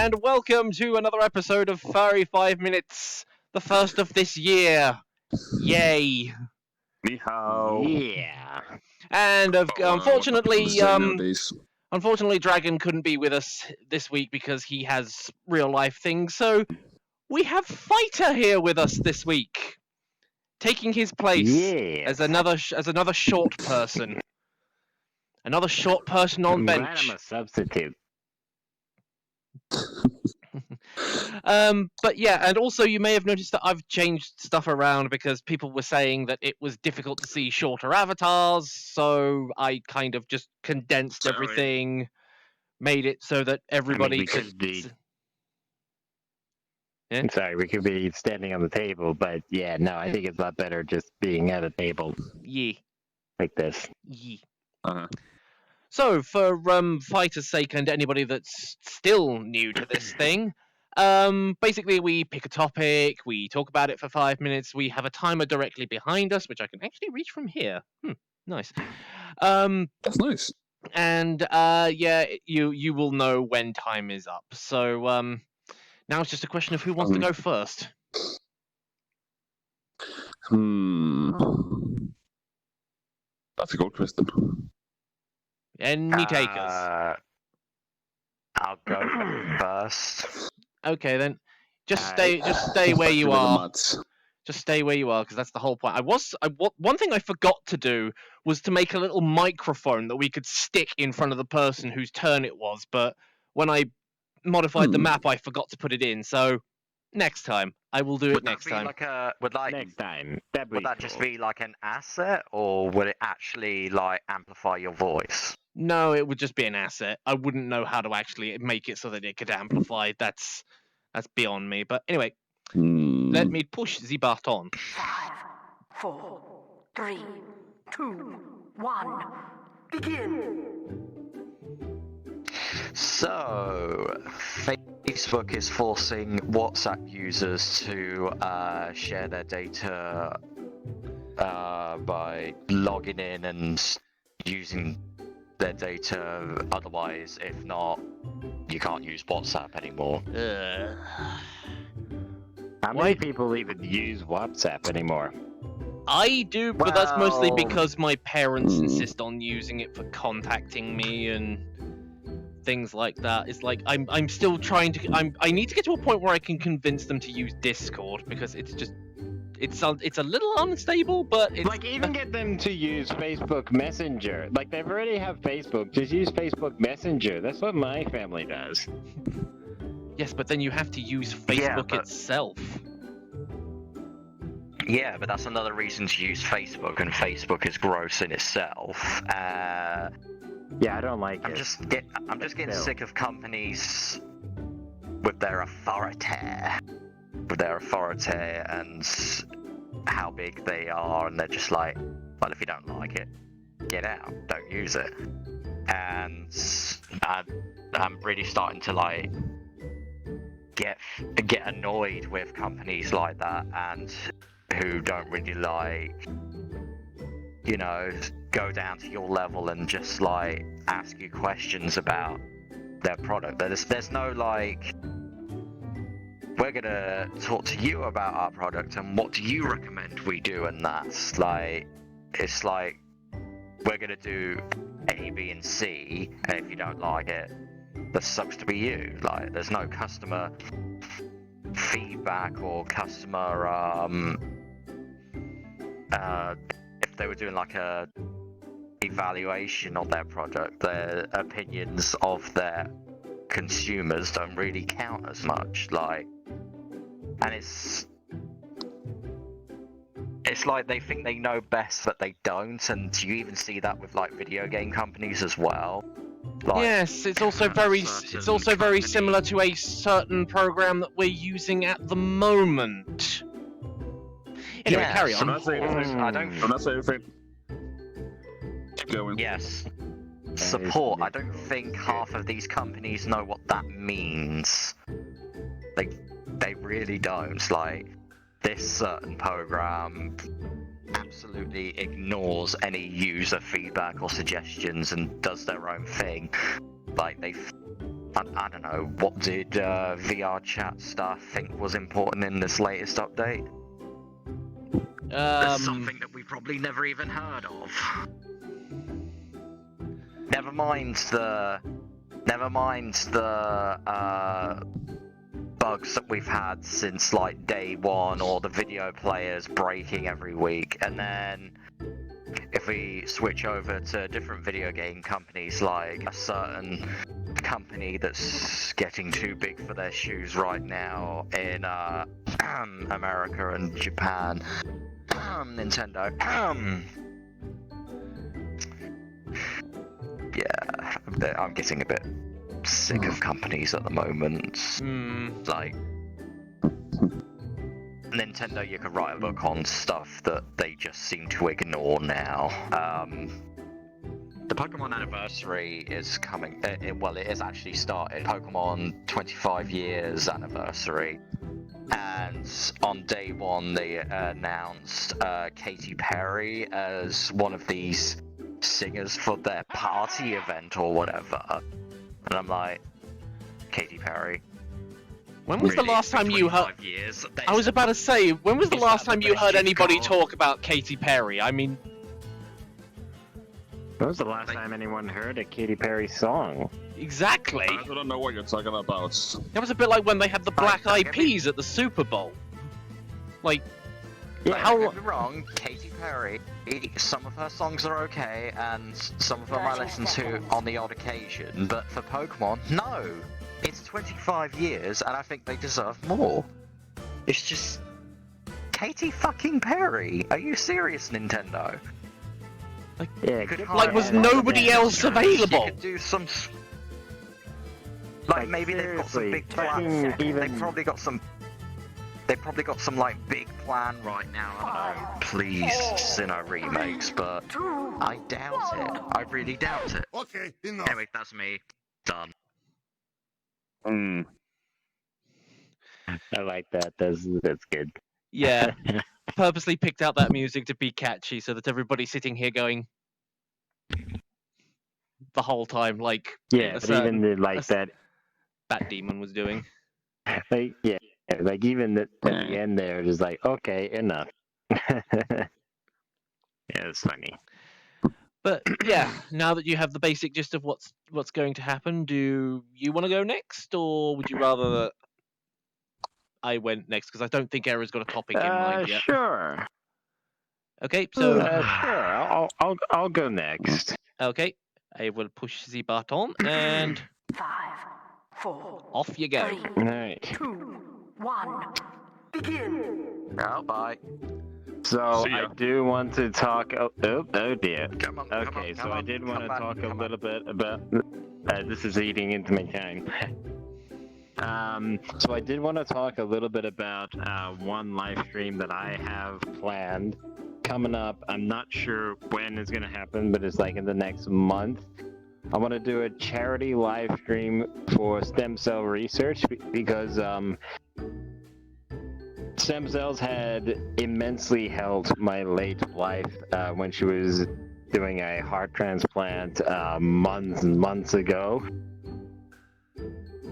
and welcome to another episode of Furry 5 Minutes, the first of this year. Yay! Ni hao. Yeah. And unfortunately, Nowadays. unfortunately, Dragon couldn't be with us this week because he has real life things. So we have Fighter here with us this week, taking his place Yeah. as another short person, another short person on I'm glad bench. I'm a substitute. But yeah, and also you may have noticed that I've changed stuff around because people were saying that it was difficult to see shorter avatars, so I kind of just condensed Sorry. everything, made it so that everybody we could. could be. Yeah? Sorry, we could be standing on the table, but yeah, no, I think it's a lot better just being at a table Yeah. like this. Yeah. Uh-huh. So, for Fighter's sake and anybody that's still new to this thing, basically we pick a topic, we talk about it for 5 minutes, we have a timer directly behind us, which I can actually reach from here. Nice. That's nice. And yeah, you will know when time is up. So now it's just a question of who wants to go first. That's a good question. Any takers? I'll go first. Okay then. Just stay where you With the are. mats. Just stay where you are, because that's the whole point. One thing I forgot to do was to make a little microphone that we could stick in front of the person whose turn it was, but when I modified the map, I forgot to put it in, so next time. I will do it Would next that be time. like Next time. That'd be would that just cool. be like an asset, or would it actually like amplify your voice? No, it would just be an asset. I wouldn't know how to actually make it so that it could amplify. That's beyond me. But anyway, let me push the button. 5, 4, 3, 2, 1, begin! So, Facebook is forcing WhatsApp users to share their data by logging in and using their data. Otherwise, if not, you can't use WhatsApp anymore. How many people even use WhatsApp anymore? I do, but that's mostly Well- because my parents insist on using it for contacting me and things like that. It's like I'm still trying to. I need to get to a point where I can convince them to use Discord because it's just it's a little unstable, but it's Like, even get them to use Facebook Messenger. Like, they already have Facebook. Just use Facebook Messenger. That's what my family does. yes, but then you have to use Yeah, Facebook but- itself. Yeah, but that's another reason to use Facebook, and Facebook is gross in itself. Yeah, I don't like I'm it. just getting still. sick of companies with their authority, and how big they are, and they're just like, well, if you don't like it, get out, don't use it. And I'm really starting to like get annoyed with companies like that, and who don't really like, you know, go down to your level and just like ask you questions about their product. There's no like, we're gonna talk to you about our product and what do you recommend we do, and that's like, it's like, we're gonna do A, B, and C, and if you don't like it, that sucks to be you. Like, there's no customer feedback or customer if they were doing like a evaluation of their product, their opinions of their consumers don't really count as much. Like, and it's like they think they know best, but they don't. And you even see that with like video game companies as well. Like, Yes, it's also very similar to a certain program that we're using at the moment. Anyway, yeah, carry on. I don't. I'm not saying anything. Keep going. Yes. Support. I don't think half of these companies know what that means. They really don't. Like, this certain program absolutely ignores any user feedback or suggestions and does their own thing. Like, I don't know, what did VRCHAT staff think was important in this latest update? There's something that we probably never even heard of. Never mind the bugs that we've had since like day one, or the video players breaking every week, and then if we switch over to different video game companies, like a certain company that's getting too big for their shoes right now in America and Japan, Nintendo. Yeah, I'm getting a bit sick of companies at the moment. Like, Nintendo, you can write a book on stuff that they just seem to ignore now. The Pokemon anniversary is coming. Well, it has actually started. Pokemon 25 years anniversary. And on day one, they announced Katy Perry as one of these singers for their party event or whatever. And I'm like, Katy Perry. When was the last time you heard? Years, I was about to say, when was the last time you heard anybody talk about Katy Perry? I mean, When was the last time anyone heard a Katy Perry song? exactly. I don't know what you're talking about. That was a bit like when they had the Black Eyed Peas at the Super Bowl. Like, Don't how? get me wrong, Katy Perry, some of her songs are okay, and some of them I listen to on the odd occasion, but for Pokemon, no! It's 25 years, and I think they deserve more. It's just... Katy fucking Perry! Are you serious, Nintendo? Yeah, Like, was nobody else available? You could do some... Like, maybe they've got some big plans. They've probably got some... like big plan right now. I don't know, please, Sinnoh remakes, but I doubt it. I really doubt it. Okay, enough. Anyway, that's me. Done. I like that. That's good. Yeah, purposely picked out that music to be catchy so that everybody's sitting here going the whole time, like Yeah, but even that demon was doing. like even at the end there, just like, okay, enough. Yeah, it's funny. But yeah, now that you have the basic gist of what's going to happen, do you want to go next, or would you rather that I went next? Because I don't think Era's got a topic in mind yet. Sure. Okay, so Sure. I'll go next. okay, I will push the button and 5, 4, off you go. 3, All right. 2, 1. Begin. Oh, bye. So See ya. I do want to talk. Oh dear. Come on, Okay, come so on, I did want to come talk back, a come little bit about. This is eating into my time. So I did want to talk a little bit about one live stream that I have planned coming up. I'm not sure when it's gonna happen, but it's like in the next month. I want to do a charity live stream for stem cell research because stem cells had immensely helped my late wife when she was doing a heart transplant months and months ago.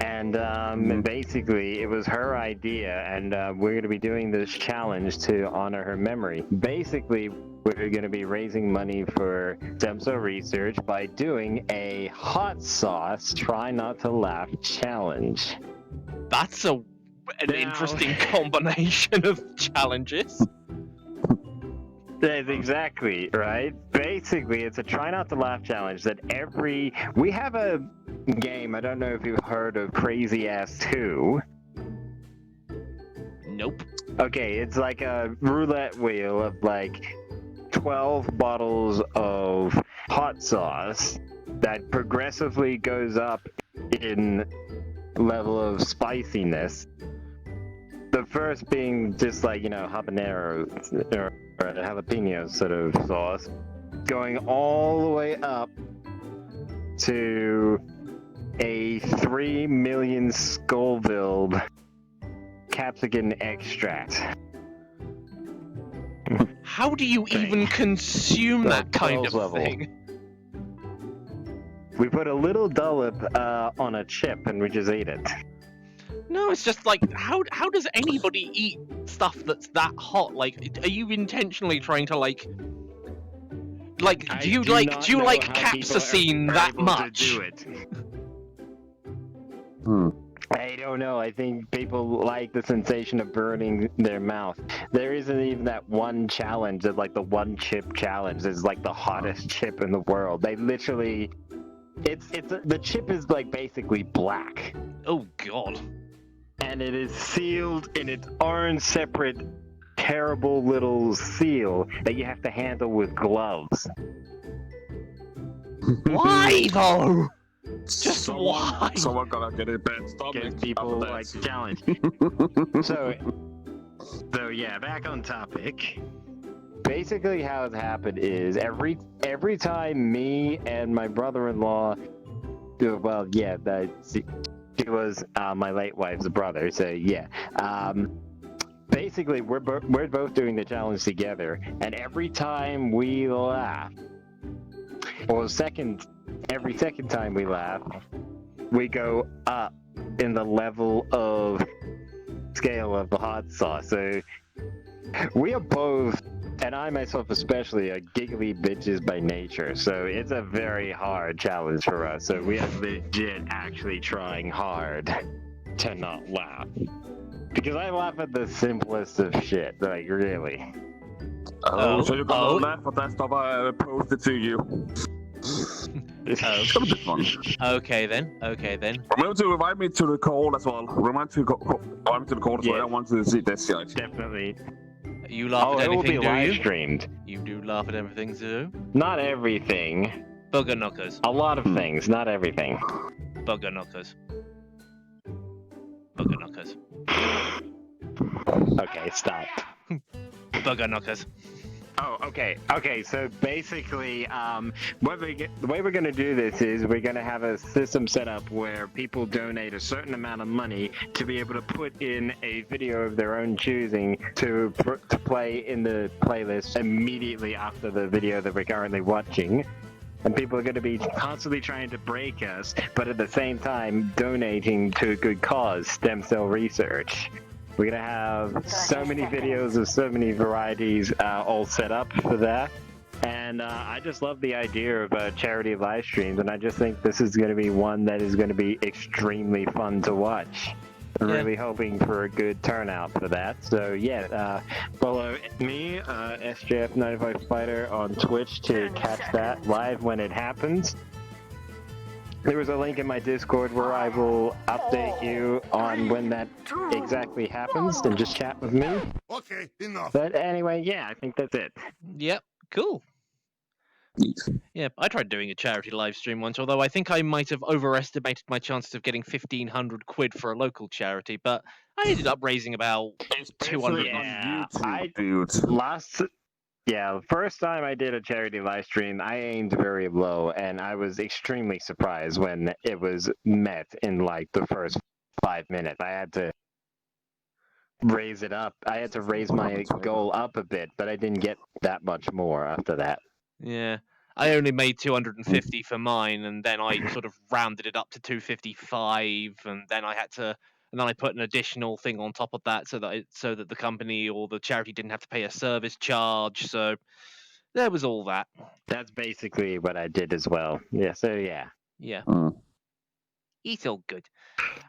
And basically, it was her idea, and we're going to be doing this challenge to honor her memory. Basically, we're going to be raising money for stem cell research by doing a hot sauce try not to laugh challenge. That's an interesting combination of challenges. That's exactly right. Basically, it's a try not to laugh challenge that we have a game. I don't know if you've heard of Crazy Ass 2. Nope. Okay, it's like a roulette wheel of like 12 bottles of hot sauce that progressively goes up in level of spiciness. The first being just like, habanero or jalapeno sort of sauce, going all the way up to a 3 million Scoville capsicum extract. How do you even consume that kind of Level. thing? We put a little dollop on a chip and we just ate it. No, it's just like how does anybody eat stuff that's that hot? Like, are you intentionally trying to like do you like capsaicin that much? I don't know. I think people like the sensation of burning their mouth. There isn't even that one challenge, that like the one chip challenge is like the hottest chip in the world. They literally, the chip is like basically black, Oh God. and it is sealed in its own separate, terrible little seal that you have to handle with gloves. Why though? Just why? Someone gonna get a bad stomach. Because people after like that. the challenge. So yeah, back on topic. Basically, how it's happened is every time me and my brother-in-law, well, yeah, she was my late wife's brother. So yeah, basically we're both doing the challenge together, and every time we laugh, or every second time we laugh, we go up in the level of scale of the hot sauce. So we are both, and I myself especially, are giggly bitches by nature. So it's a very hard challenge for us. So we are legit actually trying hard to not laugh. Because I laugh at the simplest of shit, like really. So you're gonna laugh at that stuff I posted to you. It's gonna be fun. Okay then. Remember to invite me to the call as well. Invite me to the call as well. I want to see this guy. Definitely. You laugh at it will be anything, do live you? streamed. You do laugh at everything, too? Not everything. Bugger knockers. A lot of things, not everything. Bugger knockers. Bugger knockers. Okay, stop. Bugger knockers. Oh, okay. Okay, so basically, the way we're going to do this is we're going to have a system set up where people donate a certain amount of money to be able to put in a video of their own choosing to play in the playlist immediately after the video that we're currently watching. And people are going to be constantly trying to break us, but at the same time donating to a good cause, stem cell research. We're going to have so many videos of so many varieties all set up for that. And I just love the idea of charity live streams, and I just think this is going to be one that is going to be extremely fun to watch. I'm really hoping for a good turnout for that. So yeah, follow me, SJF95 Fighter on Twitch to catch that live when it happens. There was a link in my Discord where I will update you on when that exactly happens, and just chat with me. Okay, enough. But anyway, yeah, I think that's it. Yep, cool. Yeah, I tried doing a charity live stream once, although I think I might have overestimated my chances of getting 1,500 quid for a local charity, but I ended up raising about 200. Yeah, YouTube, first time I did a charity live stream, I aimed very low, and I was extremely surprised when it was met in like the first 5 minutes. I had to raise it up. I had to raise my goal up a bit, but I didn't get that much more after that. Yeah, I only made 250 for mine, and then I sort of rounded it up to 255, and then I put an additional thing on top of that so that the company or the charity didn't have to pay a service charge. So there was all that. That's basically what I did as well. Yeah, so yeah. Yeah. Mm. It's all good.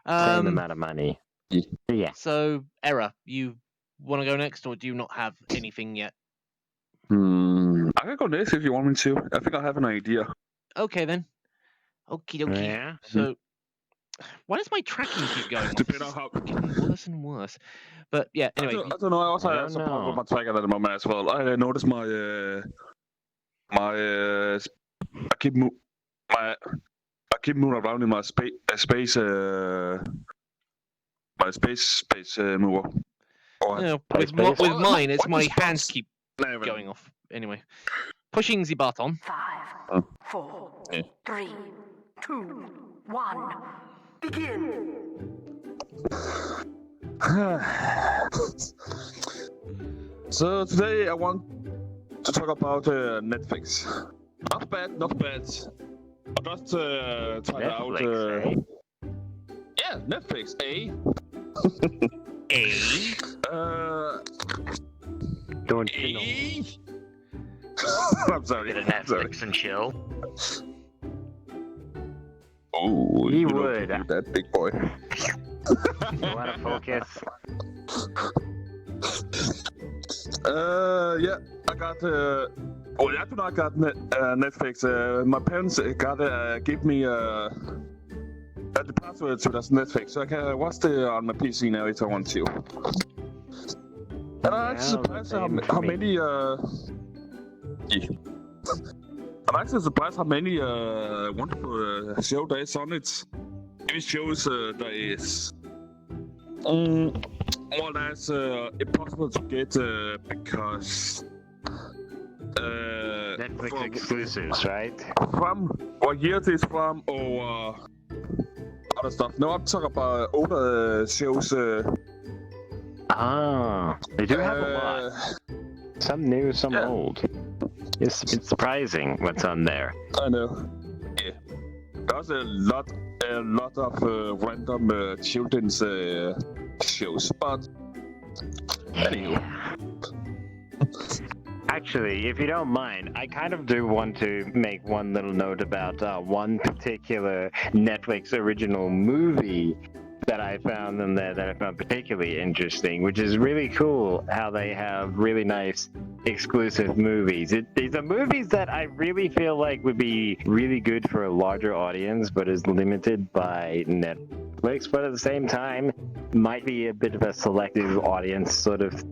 Same amount of money. Yeah. So, Era, you want to go next, or do you not have anything yet? I can go next if you want me to. I think I have an idea. Okay, then. Okie dokie. Yeah. So, why does my tracking keep going off? Depending on how. It's getting worse and worse. But yeah, anyway. I don't know. I also I have don't some problem know. with my tracker at the moment as well. I noticed I keep moving around in my space mover. You know, Play with space. mine, it's What my is hands box? keep going off. Anyway, pushing the button. 5, 4, Yeah. 3, 2, 1. Begin. So today I want to talk about Netflix. Not bad. I just tried out. Netflix, eh? Yeah, Netflix. Don't you know? I'm sorry. Bit of Netflix and chill. Oh, He you know would. to do that, big boy. You want to focus? Yeah, I got. Well, I do not got Netflix. My parents give me the password to this Netflix, so I can watch it on my PC now if I want to. And I'm actually surprised how many. I'm actually surprised how many wonderful show there is on it. It shows there is more or less impossible to get because Netflix exclusives, right? from what year it is from or other stuff. No, I'm talking about older shows. They do have a lot. Some new, some old. It's surprising what's on there. I know. Yeah, there's a lot of random children's shows, but anyway. Actually, if you don't mind, I kind of do want to make one little note about one particular Netflix original movie that I found in there that I found particularly interesting, which is really cool how they have really nice exclusive movies. These are movies that I really feel like would be really good for a larger audience, but is limited by Netflix, but at the same time, might be a bit of a selective audience sort of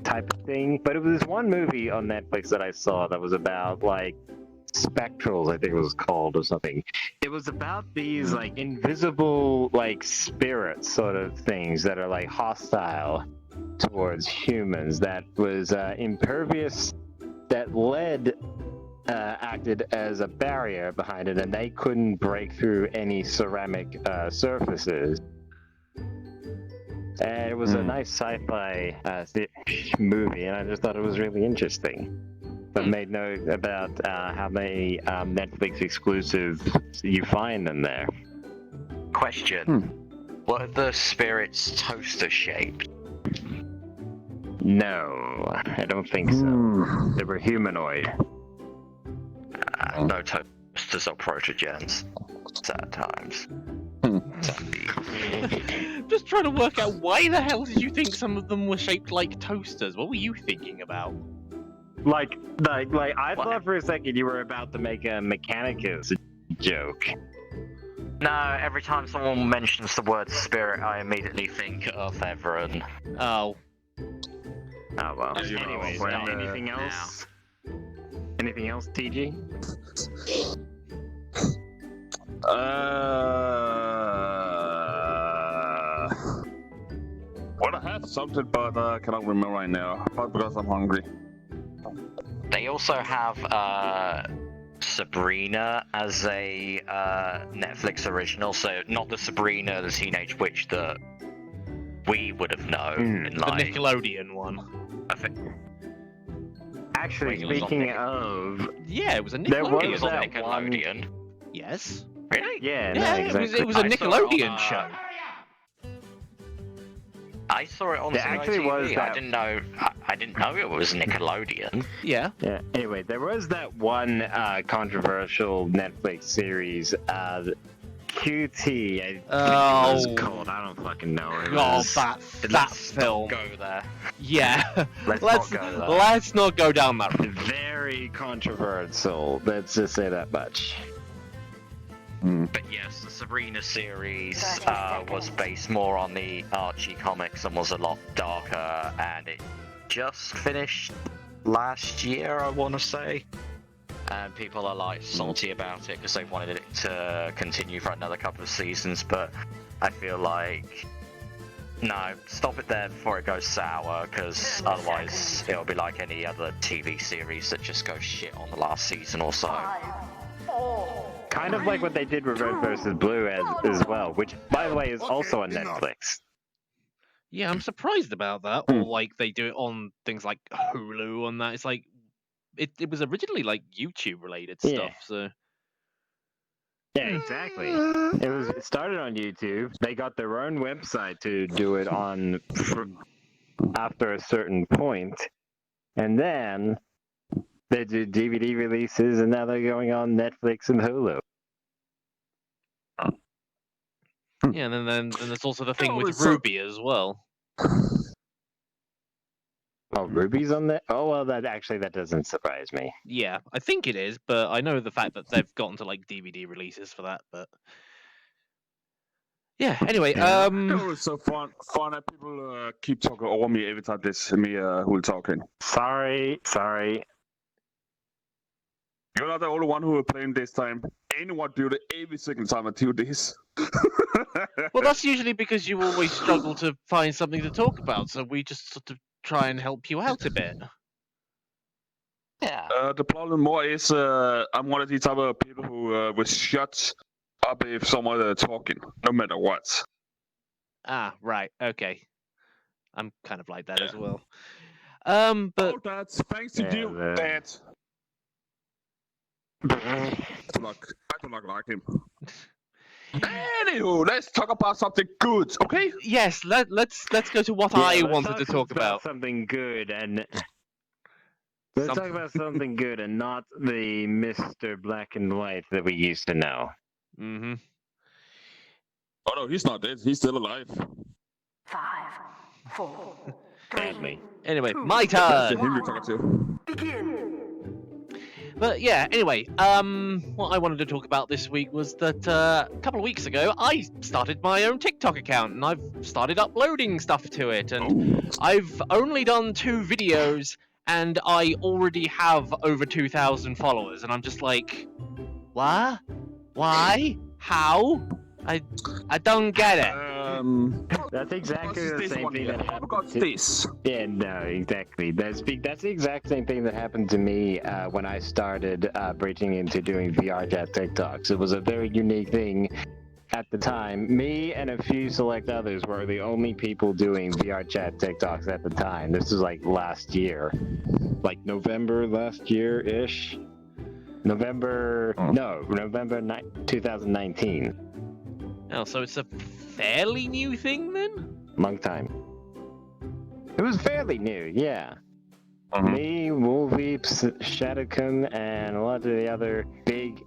type of thing. But it was one movie on Netflix that I saw that was about like spectrals, I think it was called, or something. It was about these like invisible like spirits sort of things that are like hostile towards humans, that was impervious, that acted as a barrier behind it, and they couldn't break through any ceramic surfaces. And it was a nice sci-fi movie, and I just thought it was really interesting. But made note about how many Netflix exclusives you find in there. Question. What are the spirits toaster shaped? No, I don't think so. They were humanoid. No toasters or protogens. Sad times. Just trying to work out why the hell did you think some of them were shaped like toasters? What were you thinking about? Like I thought for a second you were about to make a Mechanicus joke. No, every time someone mentions the word spirit, I immediately think of Everon. Oh. Oh well. As you know, Anyways, when, anything else? Anything else, TG? Well, I had something, but I cannot remember right now. But because I'm hungry. They also have Sabrina as a Netflix original, so not the Sabrina, the Teenage Witch that we would have known in The like Nickelodeon one. I think Actually, Wait, it was on speaking of, Yeah, it was a There Nickelodeon. it was on that Nickelodeon. Yes. Really? yeah, Yeah, no, exactly. it was a I saw it Nickelodeon on, show. I saw it on There Zero actually TV. was I that- didn't know. I didn't know it was Nickelodeon. Yeah. Yeah. Anyway, there was that one controversial Netflix series, QT. I think it was called. I don't fucking know. It Oh, was- that Let's not film. go there. Yeah. Let's let's not go there. let's not go down that road. Very controversial. Let's just say that much. But yes, the Sabrina series was based more on the Archie comics and was a lot darker, and it just finished last year, I want to say. And people are like salty about it because they wanted it to continue for another couple of seasons, but I feel like no, stop it there before it goes sour, because otherwise it'll be like any other TV series that just goes shit on the last season or so. 5, 4, Kind of like what they did with Red vs. Blue as well, which, by the way, is also on Netflix. Yeah, I'm surprised about that. Or like they do it on things like Hulu and that. It's like it was originally like YouTube related stuff, Yeah. so Yeah, exactly. It started on YouTube. They got their own website to do it on after a certain point, and then they do DVD releases, and now they're going on Netflix and Hulu. Yeah, and then there's also the thing Oh, with it's so- Ruby as well. Oh, Ruby's on there? Oh, well, that doesn't surprise me. Yeah, I think it is, but I know the fact that they've gotten to like DVD releases for that. But yeah, anyway, Yeah. Oh, it's so fun that people keep talking over me every time this me who's talking. Sorry. You're not the only one who are playing this time. Anyone do it every single time I do this. well, that's usually because you always struggle to find something to talk about, so we just sort of try and help you out a bit. Yeah. The problem more is I'm one of these type of people who will shut up if someone talking, no matter what. Ah, right, okay. I'm kind of like that as well. But Oh, that's thanks to you, Dad. I do not like him. Anywho, let's talk about something good, okay? yes, let's go to what Yeah, I let's wanted to talk about. something good and let's talk about something good and not the Mr. Black and White that we used to know. Mm-hmm. Oh no, he's not dead. He's still alive. 5, 4, 3, Sadly. Anyway, 2, my That's turn. him you're talking to. begin. But yeah, anyway, what I wanted to talk about this week was that a couple of weeks ago I started my own TikTok account and I've started uploading stuff to it, and I've only done 2 videos and I already have over 2,000 followers, and I'm just like, what? Why? How? I don't get it. That's exactly the same thing that happened. Got this. Yeah, no, exactly. That's the exact same thing that happened to me when I started breaching into doing VRCHAT TikToks. It was a very unique thing at the time. Me and a few select others were the only people doing VRCHAT TikToks at the time. This was like last year, like November last year-ish. November 2019. Oh, so it's a fairly new thing then? Long time. It was fairly new, yeah. Mhm. Me, Woolweeps, Shadowkun, and a lot of the other big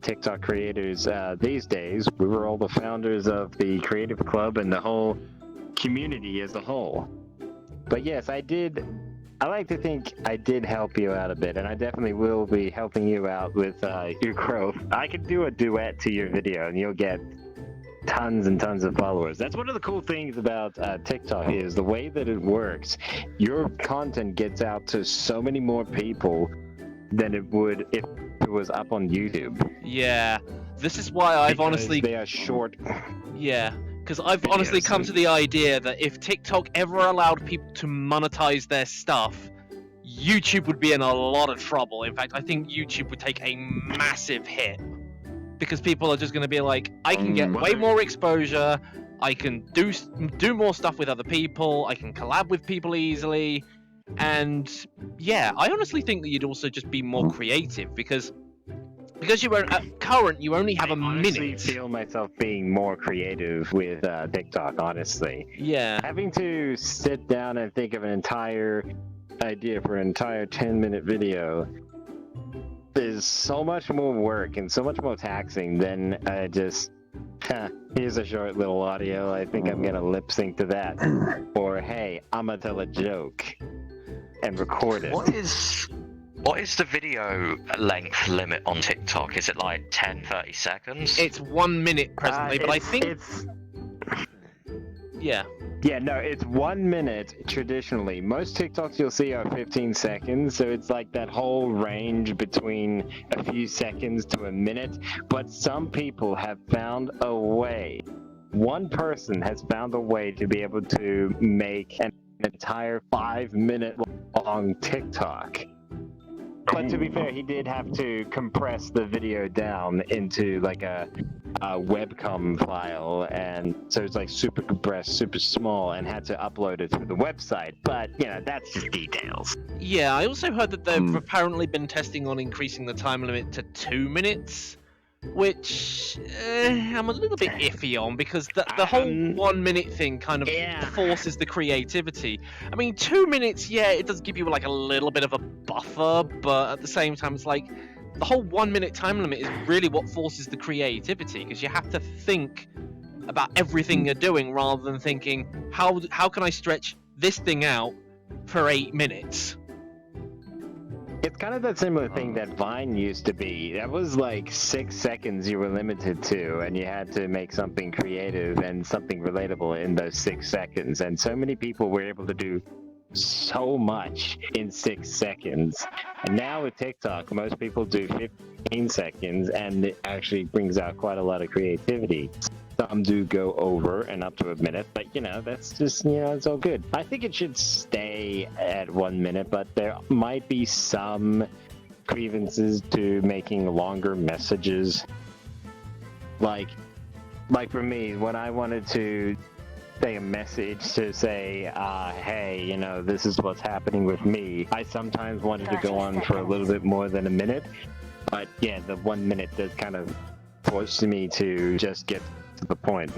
TikTok creators these days, we were all the founders of the Creative Club and the whole community as a whole. But yes, I like to think I did help you out a bit, and I definitely will be helping you out with your growth. I could do a duet to your video, and you'll get tons and tons of followers. That's one of the cool things about TikTok is the way that it works. Your content gets out to so many more people than it would if it was up on YouTube. Yeah. This is why I've Because honestly... they are short. Yeah. Because I've videos, honestly come so- to the idea that if TikTok ever allowed people to monetize their stuff, YouTube would be in a lot of trouble. In fact, I think YouTube would take a massive hit. Because people are just going to be like, I can get way more exposure, I can do more stuff with other people, I can collab with people easily, and yeah, I honestly think that you'd also just be more creative because you were at current, you only have a I honestly minute. feel myself being more creative with TikTok, honestly. Yeah. Having to sit down and think of an entire idea for an entire 10-minute video is so much more work and so much more taxing than just here's a short little audio, I think I'm gonna lip sync to that, or hey, I'm gonna tell a joke and record it. What is the video length limit on TikTok? Is it like 10, 30 seconds? It's 1 minute presently, but I think it's yeah. Yeah, no, it's 1 minute traditionally. Most TikToks you'll see are 15 seconds, so it's like that whole range between a few seconds to a minute. But some people have found a way. One person has found a way to be able to make an entire 5-minute long TikTok. But to be fair, he did have to compress the video down into like a webcom file, and so it's like super compressed, super small, and had to upload it to the website. But you know, that's just details. Yeah, I also heard that they've apparently been testing on increasing the time limit to 2 minutes. which I'm a little bit iffy on because the whole 1 minute thing kind of forces the creativity. I mean, 2 minutes, yeah, it does give you like a little bit of a buffer, but at the same time, it's like the whole 1 minute time limit is really what forces the creativity because you have to think about everything you're doing rather than thinking how can I stretch this thing out for 8 minutes. It's kind of that similar thing that Vine used to be. That was like 6 seconds you were limited to, and you had to make something creative and something relatable in those 6 seconds. And so many people were able to do so much in 6 seconds. And now with TikTok, most people do 15 seconds, and it actually brings out quite a lot of creativity. Some do go over and up to a minute, but that's just, it's all good. I think it should stay at 1 minute, but there might be some grievances to making longer messages. Like for me, when I wanted to say a message to say, hey, this is what's happening with me, I sometimes wanted to go on for a little bit more than a minute, but yeah, the 1 minute does kind of force me to just get to the point.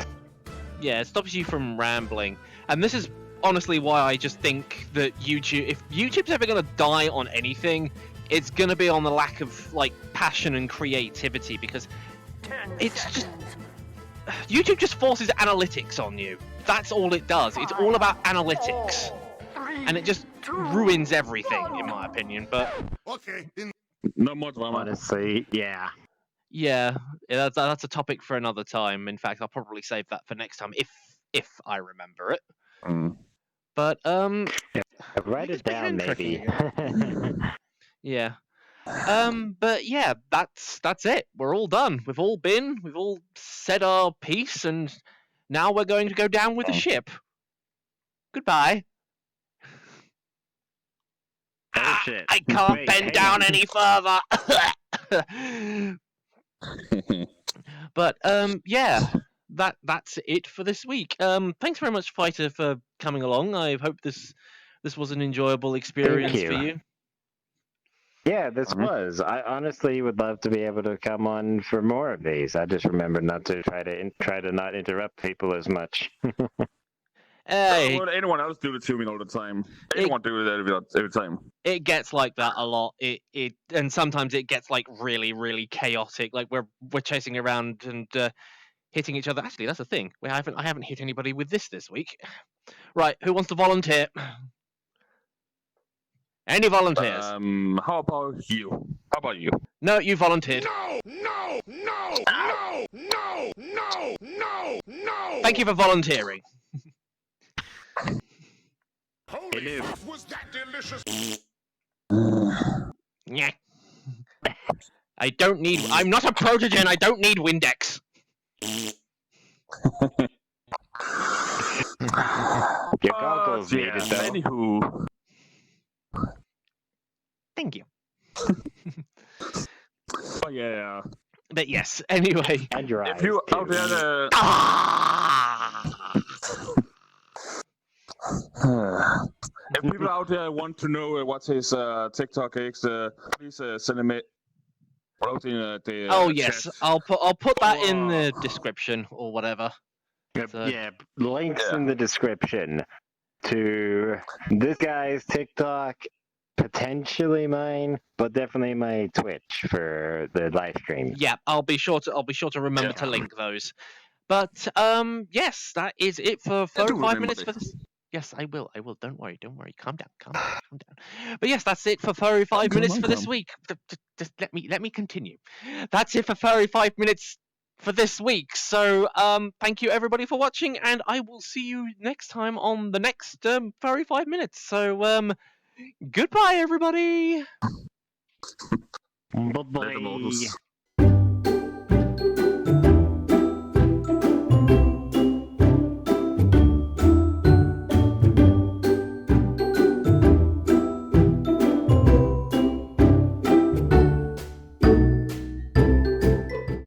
Yeah, it stops you from rambling. And this is honestly why I just think that if YouTube's ever going to die on anything, it's going to be on the lack of like passion and creativity, because it's just YouTube just forces analytics on you. That's all it does. It's all about analytics. And it just ruins everything, in my opinion. But Okay. No more drama. Honestly, yeah. yeah, that's a topic for another time. In fact, I'll probably save that for next time if I remember it. But Write it down, maybe. Yeah. But yeah, that's it. We're all done. We've all said our piece, and now we're going to go down with the ship. Goodbye. Oh shit! I can't Wait, bend hang down on. any further. But yeah, that's it for this week. Thanks very much, Fighter, for coming along. I hope this was an enjoyable experience for you. Yeah, this was. I honestly would love to be able to come on for more of these. I just remember not to try to not interrupt people as much. Would anyone else do it to me all the time? Anyone do that every time? It gets like that a lot. It and sometimes it gets like really, really chaotic. Like we're chasing around and hitting each other. Actually, that's a thing. I haven't hit anybody with this week. Right, who wants to volunteer? Any volunteers? How about you? How about you? No, you volunteered. No. Thank you for volunteering. Holy fuck, was that delicious? Yeah. I'm not a protogen. I don't need Windex. Your goggles made it, though. Anywho. Thank you. Oh yeah. But yes, anyway. And your eyes, If you too. out there, if people out there want to know what his TikTok is, please send him it. Oh yes, chat. I'll put that in the description or whatever. So, Yeah, links in the description to this guy's TikTok, potentially mine, but definitely my Twitch for the live stream. yeah, I'll be sure to remember to link those. But yes, that is it for 5 minutes for this. Yes, I will. Don't worry. Calm down. But yes, that's it for Furry 5 Minutes for this week. Just let me continue. That's it for Furry 5 Minutes for this week. So thank you everybody for watching, and I will see you next time on the next Furry 5 Minutes. So goodbye everybody. Bye-bye.